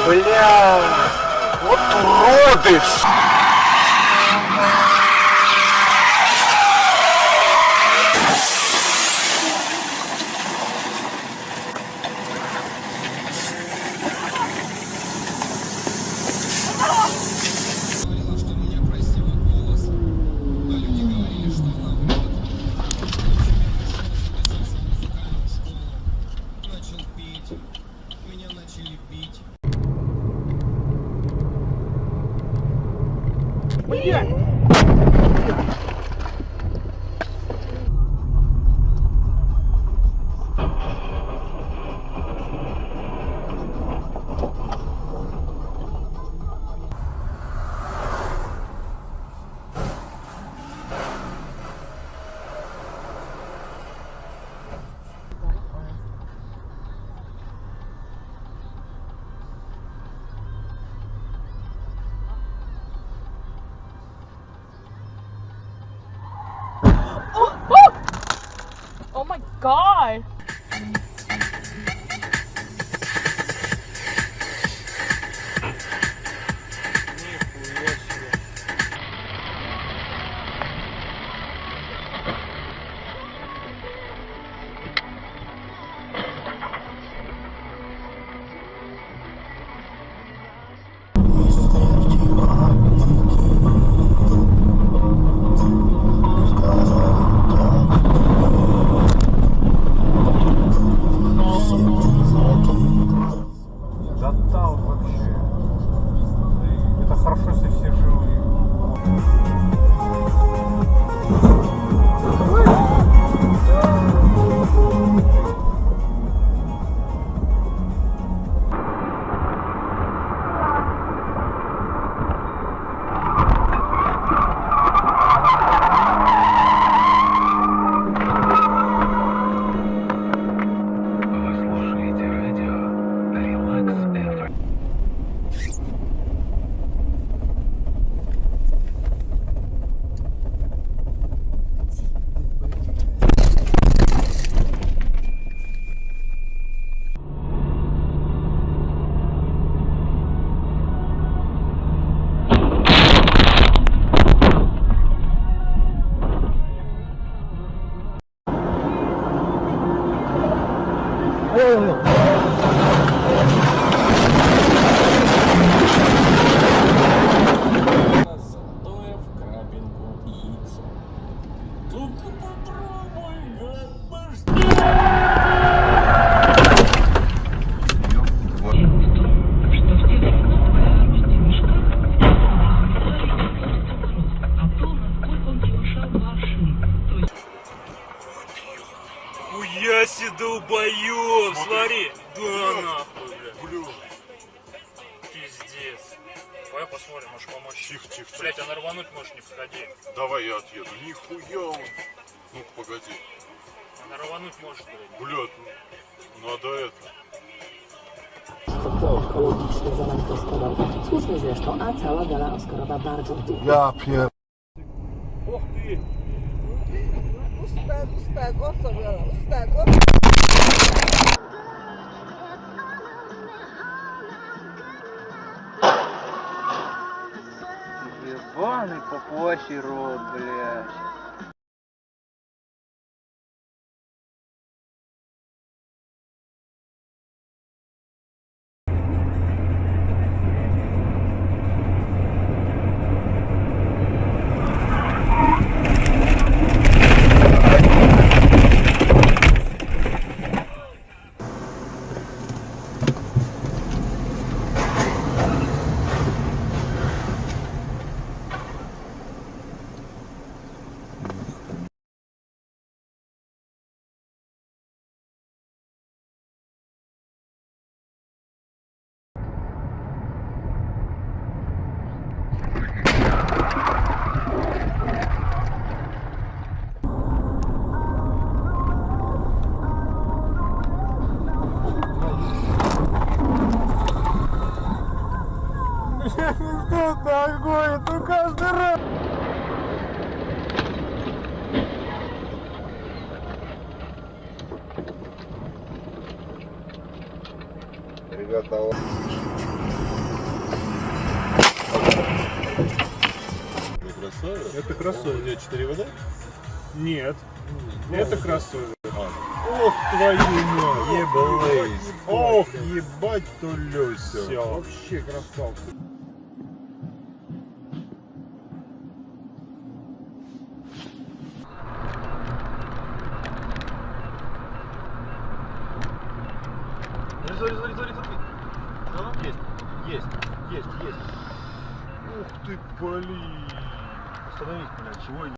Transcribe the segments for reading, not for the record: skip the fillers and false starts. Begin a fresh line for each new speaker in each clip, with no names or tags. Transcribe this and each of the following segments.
Бля, вот уроды!
Oh my god!
Хуя себе долбоёб, смотри! Да нахуй, бля. Пиздец. Давай посмотрим, может помочь.
Тихо, тихо.
Блять, она рвануть может, не входи.
Давай я отъеду. Нихуя он. Ну-ка, погоди.
Она рвануть может, блядь.
Блядь, надо это.
Ekologiczny zamanifestował. Słusznie zresztą, a cała gala Oscarowa bardzo w dół.
Ja pier...
Ох ты!
Ustag, o co wiele, ustag, o...
Ебаный попуасий рот, блядь.
этого.
Это кроссовер.
У тебя 4 вода?
Нет. Это кроссовер.
Ох, твою мать! Еблейс! Ох, ебать Толюся!
Все. Вообще красавцы.
Смотри, смотри, смотри, смотри. Ну, есть. Ух ты, блин. Остановись, блядь, чего я...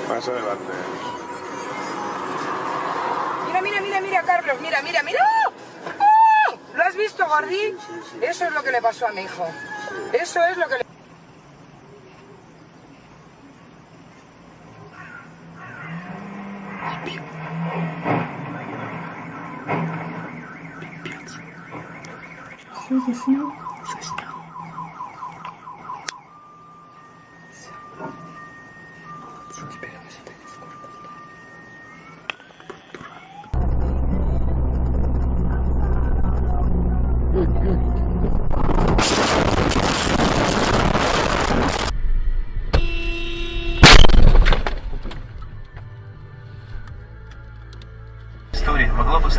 Más adelante.
Mira, Carlos, mira. ¡Oh! ¿Lo has visto, Gordi?
Sí.
Eso es lo que le pasó a mi hijo. Eso es lo que le...
История могла бы...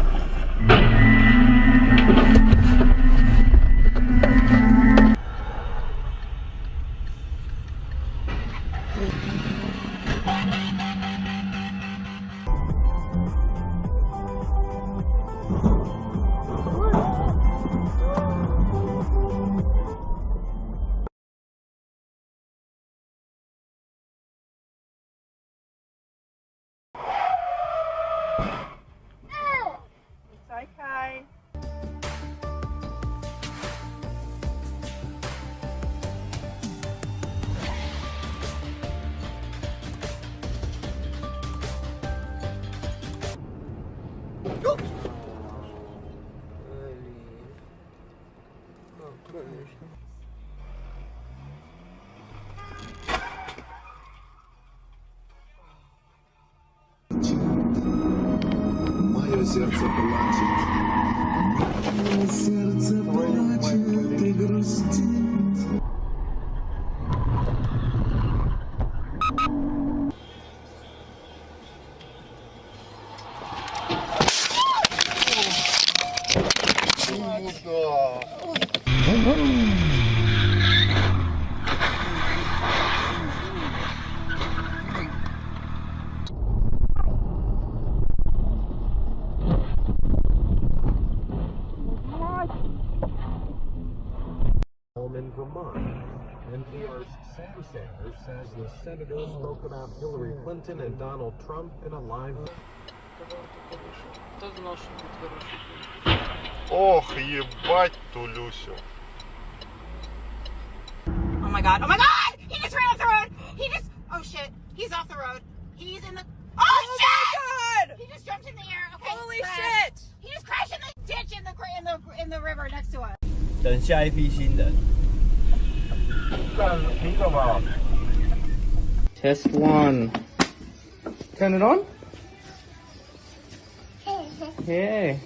Okay.
Мое сердце плачет, мое сердце плачет и грустит.
In Vermont. NPR's Sam Sanders says the senator spoke about Hillary Clinton and Donald Trump in a live...
Ох, ебать Толюсю.
Oh my god! He just ran off the road! Oh shit! He's off the road. He's in the... Oh shit! He just jumped in the air. Okay.
Holy
crashed.
shit!
He just crashed in the ditch in the river next to us.
等下一批新人。
你干嘛？
Test 1. Turn it on. Yeah.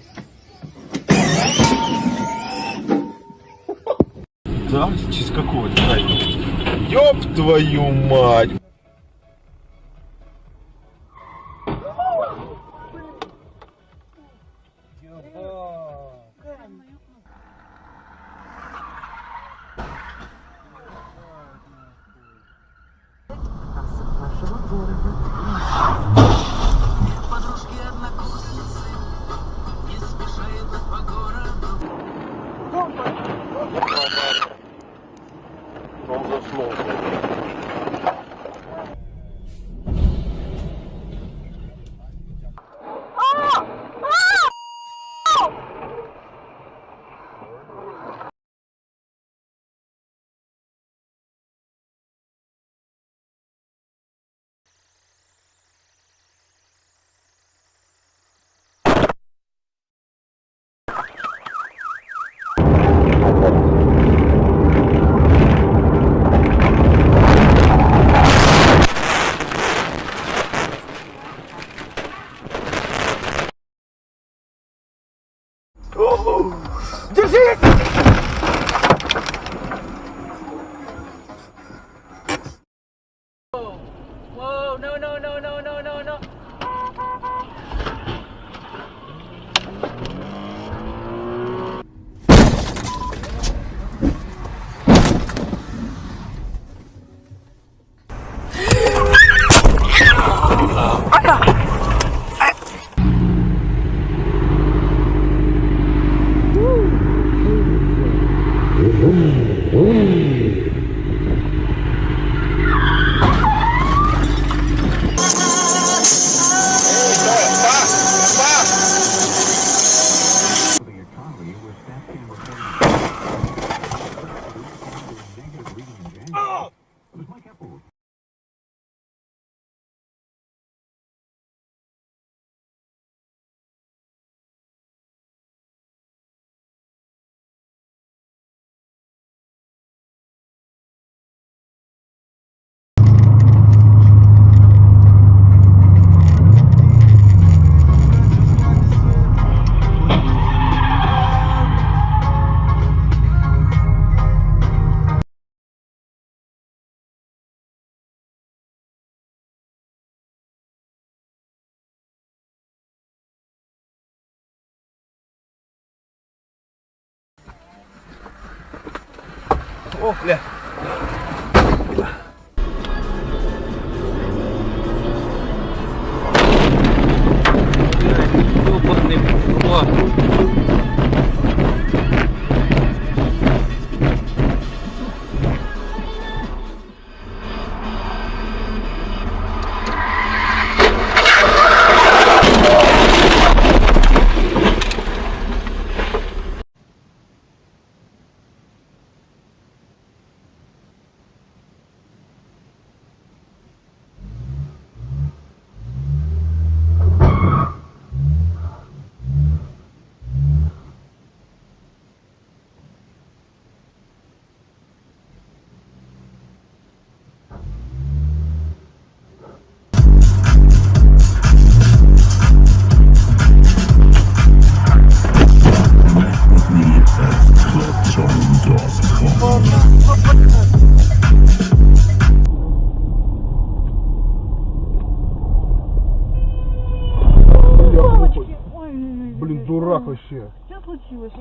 Да? Через какого? Ёб твою мать!
Нашего города. Подружки-однокурсницы не спеша идут по городу.
Он заснул.
О, бля. Ёбаный флаг.
Блин, дурак вообще.
Что случилось?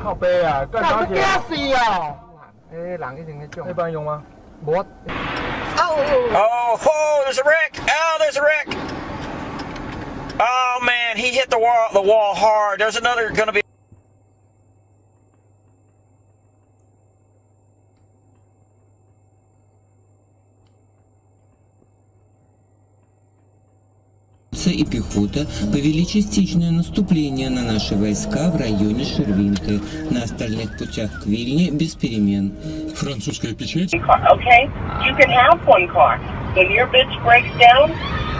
靠背啊，干啥去？一般用吗？
Oh, there's a wreck! Oh, there's a wreck! Oh man, he hit the wall hard. There's another gonna be.
И пехота повели частичное наступление на наши войска в районе Шервинты. На остальных путях к Вильне без перемен.
Французская печать?
Okay, you can have one car. When your bitch breaks down,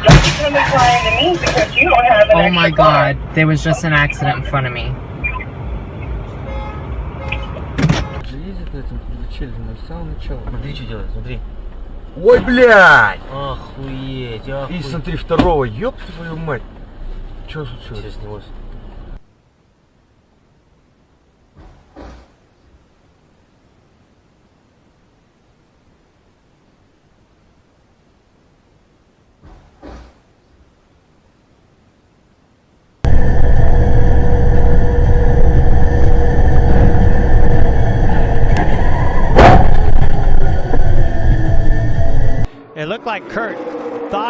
don't become and cry into me because you don't have an
Oh my
extra car.
god, there was just an accident in front of me.
Смотри, что делает, смотри. Ой, блядь! Охуеть, охуеть. И смотри, второго, ёб твою мать. Что случилось? Сейчас снимось.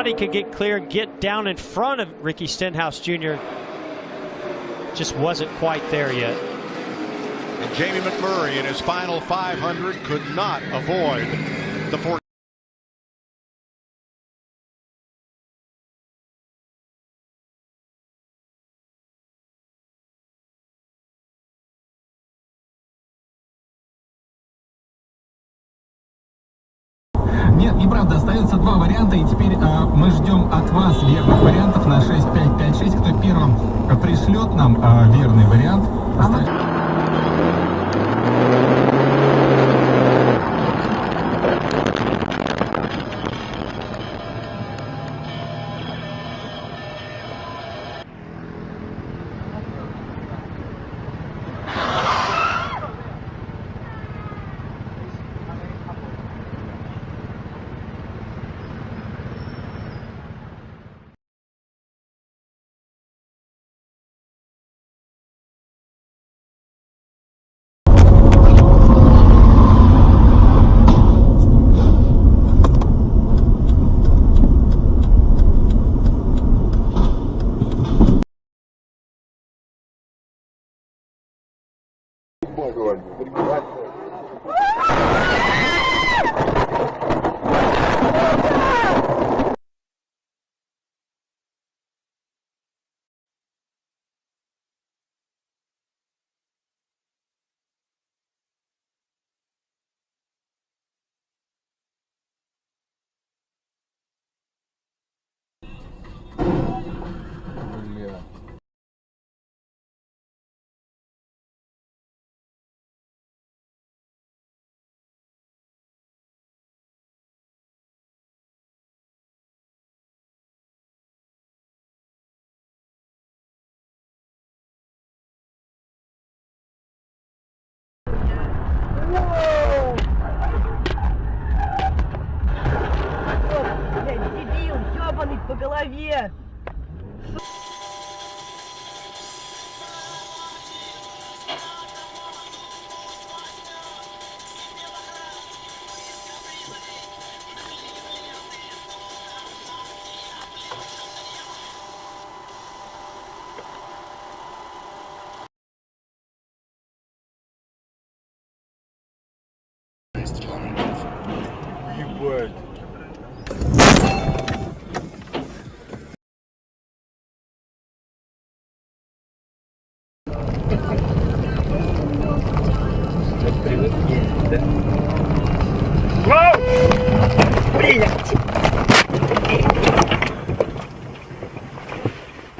thought he could get clear, get down in front of Ricky Stenhouse Jr. Just wasn't quite there yet.
And Jamie McMurray in his final 500 could not avoid the 14.
Нет, неправда, остается два варианта, и теперь мы ждем от вас верных вариантов на 6556. Кто первым пришлет нам верный вариант.
Дебил, ёбаный по голове!
Ебать.